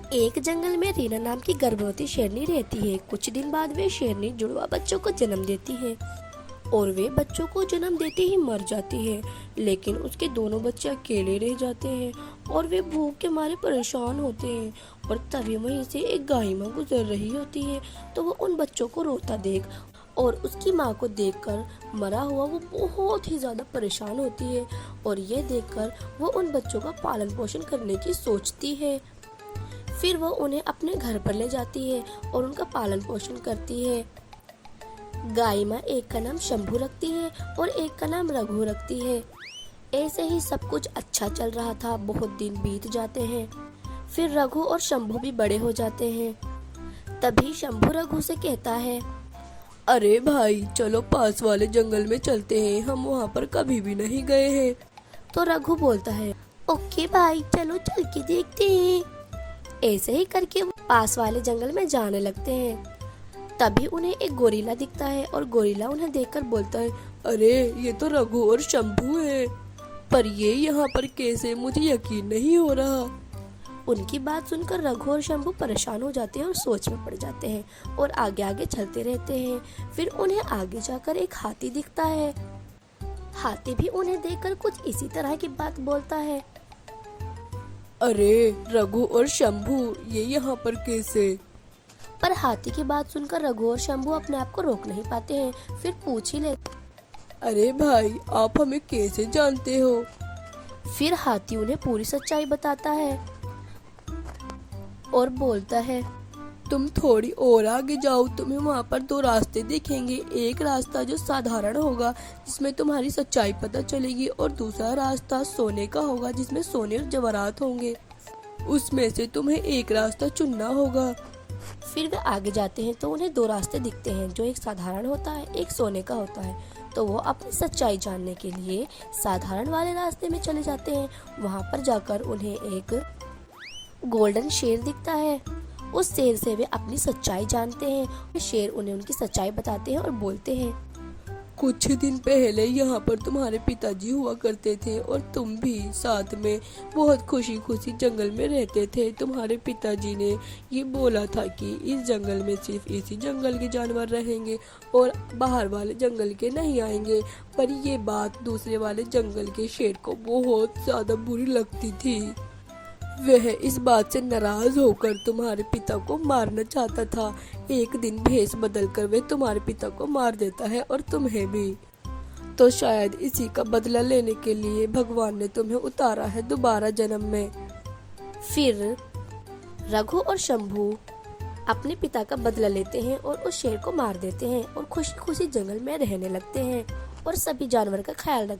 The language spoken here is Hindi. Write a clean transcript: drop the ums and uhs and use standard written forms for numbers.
एक जंगल में रीना नाम की गर्भवती शेरनी रहती है। कुछ दिन बाद वे शेरनी जुड़वा बच्चों को जन्म देती है और वे बच्चों को जन्म देते ही मर जाती है। लेकिन उसके दोनों बच्चे अकेले रह जाते हैं और वे भूख के मारे परेशान होते हैं। और तभी वहीं से एक गाय माँ गुजर रही होती है, तो वो उन बच्चों को रोता देख और उसकी माँ को देखकर मरा हुआ वो बहुत ही ज़्यादा परेशान होती है। और ये देखकर वो उन बच्चों का पालन पोषण करने की सोचती है। फिर वो उन्हें अपने घर पर ले जाती है और उनका पालन पोषण करती है। गाय माँ एक का नाम शंभू रखती है और एक का नाम रघु रखती है। ऐसे ही सब कुछ अच्छा चल रहा था। बहुत दिन बीत जाते हैं, फिर रघु और शंभू भी बड़े हो जाते हैं। तभी शंभू रघु से कहता है, अरे भाई चलो पास वाले जंगल में चलते हैं, हम वहाँ पर कभी भी नहीं गए हैं। तो रघु बोलता है, ओके भाई चलो चल के देखते हैं। ऐसे ही करके वो पास वाले जंगल में जाने लगते हैं। तभी उन्हें एक गोरिल्ला दिखता है और गोरिल्ला उन्हें देखकर बोलता है, अरे ये तो रघु और शंभू है, पर ये यहाँ पर कैसे, मुझे यकीन नहीं हो रहा। उनकी बात सुनकर रघु और शंभू परेशान हो जाते हैं और सोच में पड़ जाते हैं और आगे आगे चलते रहते हैं। फिर उन्हें आगे जाकर एक हाथी दिखता है। हाथी भी उन्हें देखकर कुछ इसी तरह की बात बोलता है, अरे रघु और शंभू ये यहाँ पर कैसे। पर हाथी की बात सुनकर रघु और शंभू अपने आप को रोक नहीं पाते हैं। फिर पूछ ही लेते, अरे भाई आप हमें कैसे जानते हो। फिर हाथी उन्हें पूरी सच्चाई बताता है और बोलता है, तुम थोड़ी और आगे जाओ, तुम्हें वहाँ पर दो रास्ते दिखेंगे। एक रास्ता जो साधारण होगा जिसमें तुम्हारी सच्चाई पता चलेगी, और दूसरा रास्ता सोने का होगा जिसमें सोने और जवाहरात होंगे। उसमें से तुम्हें एक रास्ता चुनना होगा। फिर वे आगे जाते हैं तो उन्हें दो रास्ते दिखते हैं, जो एक साधारण होता है, एक सोने का होता है। तो वो अपनी सच्चाई जानने के लिए साधारण वाले रास्ते में चले जाते हैं। वहाँ पर जाकर उन्हें एक गोल्डन शेर दिखता है। उस शेर से वे अपनी सच्चाई जानते हैं। शेर उन्हें उनकी सच्चाई बताते हैं और बोलते हैं, कुछ दिन पहले यहाँ पर तुम्हारे पिताजी हुआ करते थे और तुम भी साथ में बहुत खुशी खुशी जंगल में रहते थे। तुम्हारे पिताजी ने ये बोला था कि इस जंगल में सिर्फ इसी जंगल के जानवर रहेंगे और बाहर वाले जंगल के नहीं आएंगे। पर ये बात दूसरे वाले जंगल के शेर को बहुत ज़्यादा बुरी लगती थी। वह इस बात से नाराज होकर तुम्हारे पिता को मारना चाहता था। एक दिन भेष बदलकर वह तुम्हारे पिता को मार देता है और तुम्हें भी। तो शायद इसी का बदला लेने के लिए भगवान ने तुम्हें उतारा है दोबारा जन्म में। फिर रघु और शंभू अपने पिता का बदला लेते हैं और उस शेर को मार देते हैं और खुशी खुशी जंगल में रहने लगते हैं और सभी जानवर का ख्याल रखते हैं।